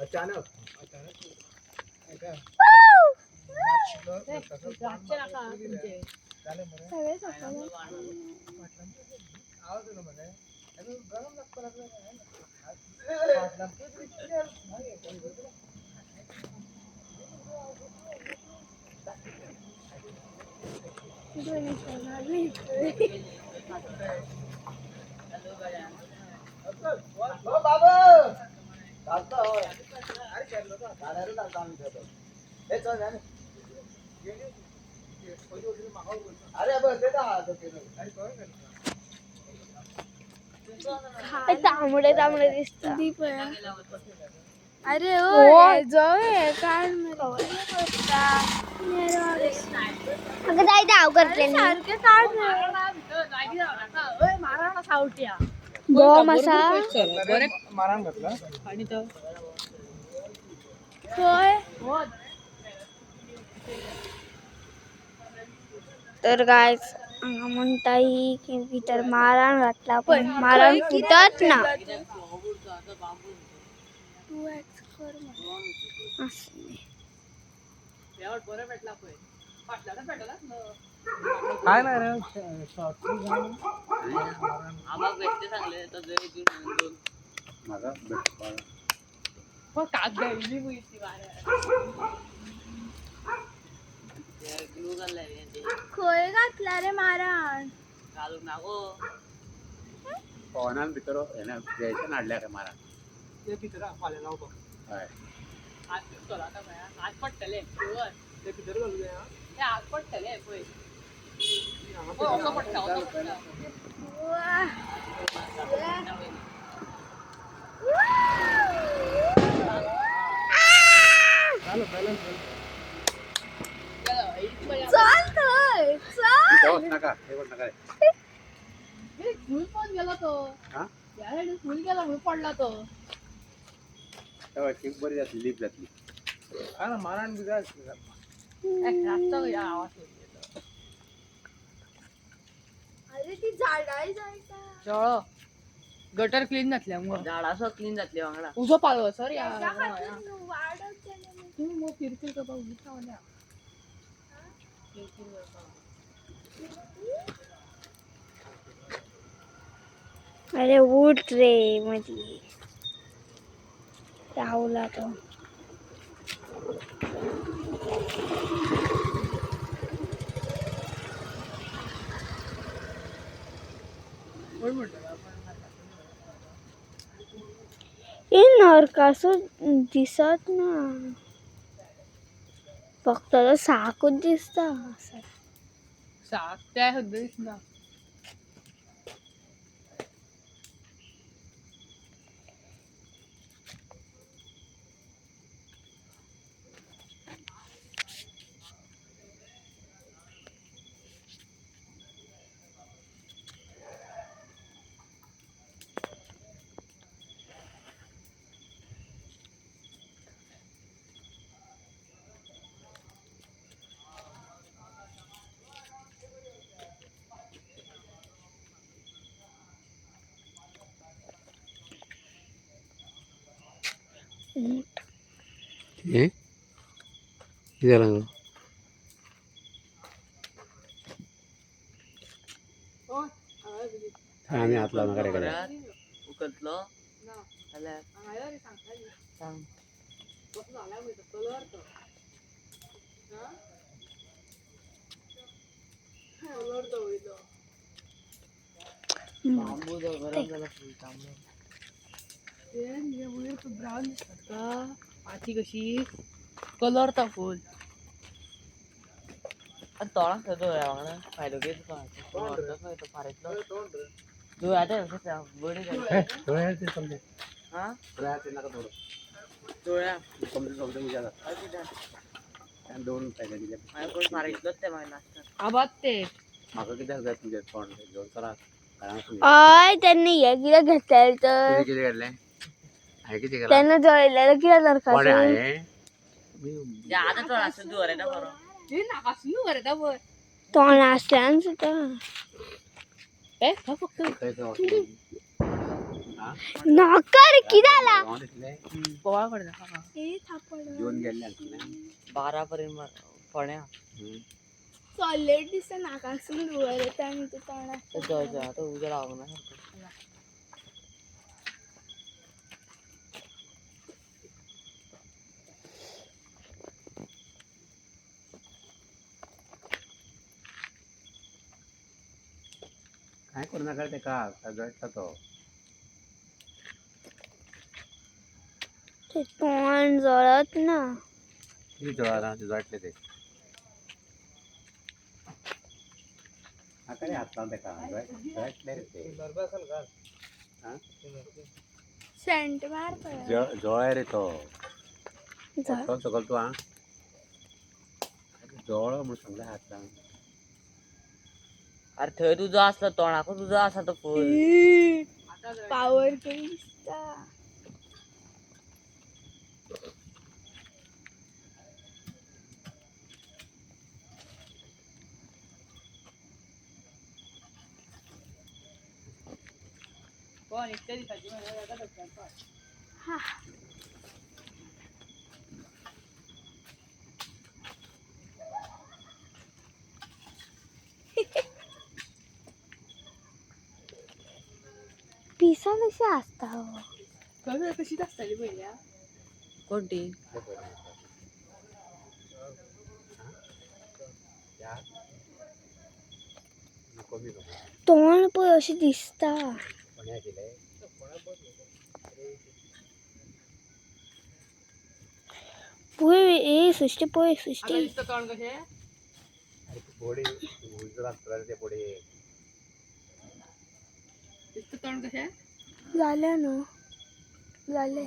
अचानक तांबडे तांबडे दिसतात. अरे ओ अगं जाय धाव करते बॉम्ब असा मारान घातला आणि तो तर गाय म्हणताय की भीतर मारण घातला पण मारण फुटत ना काय नाही रे खोय घातला रे मारण पवनान भितर जयसन हाडल्या रे मारा ते भितर फाल्यां लावतो हय आज पडटले ते भितर घालूया ते आज पडटले पळय असं पडटा नका हे नका फुल पण गेला तो फुल गेला म्हणून पडला तो तेव्हा टीप बरी जातली लीप जातली हा ना मारण बी जाय अरे ती झाडाय जायचा गटर क्लीन जातल्यामुळे झाडासो क्लीन जातले वांगडा उजो पालो सर या तुम्ही मग किरकिर करता उठा वाल्या अरे उठ रे मध्ये राहुला तो नरकासो दिसत ना फक्त साकूच दिसता साक त्या हद्दीस ना हे झालं आम्ही हात लावून कडे कडे उकतलो पाची कशी कलर ता फुल तोळा वांगडा फायदो घेत फारेतलो तू आता बडी डोळ्या दोन फायदे दिले फारेतलोच ते आबाद ते म्हाका कित्याक जाय तुमचे तोंड घेवन चला अय त्यांनी हे कितें घेतलें तर कितें केलें हांवें कितें केलां त्यांना जळलेलं कितें नरकासो आतां तो आसून तू वरयता बरो नाकासून वरयता पळय तोंड आसल्यान सुद्दां हा फक्त नकर किदाला पोवा पडला ए थापड जेवण गेले आणखी ना 12 पर्यंत पण्या सॉलिड दिसत नाकासून धुवायला येतं आणि ते तोंडात आता उद्या लागणार काय करू नका ते का सगळं तो ते तोंड जळत ना किती जळाला ते जळले ते काय हात लावते का जळले रे ते बरोबर असेल का हा सेंट मार जळ रे तो जळ तो सगळं तू हा जवळ म्हणून सांगला हात लावून अरे थंय तुझं असलं तोंडाक तुझं असा तो फुल पावर केली दिसता कोण इतक्या दिवसाची म्हणजे हा पिसा कशी असता कशीच असताली पहिल्या कोणती तोंड पण अशी दिसता पोय ए सृष्टी पोय सृष्टी तोंड कसे पुढे ते पुढे तोंड कसे झालं ना झाले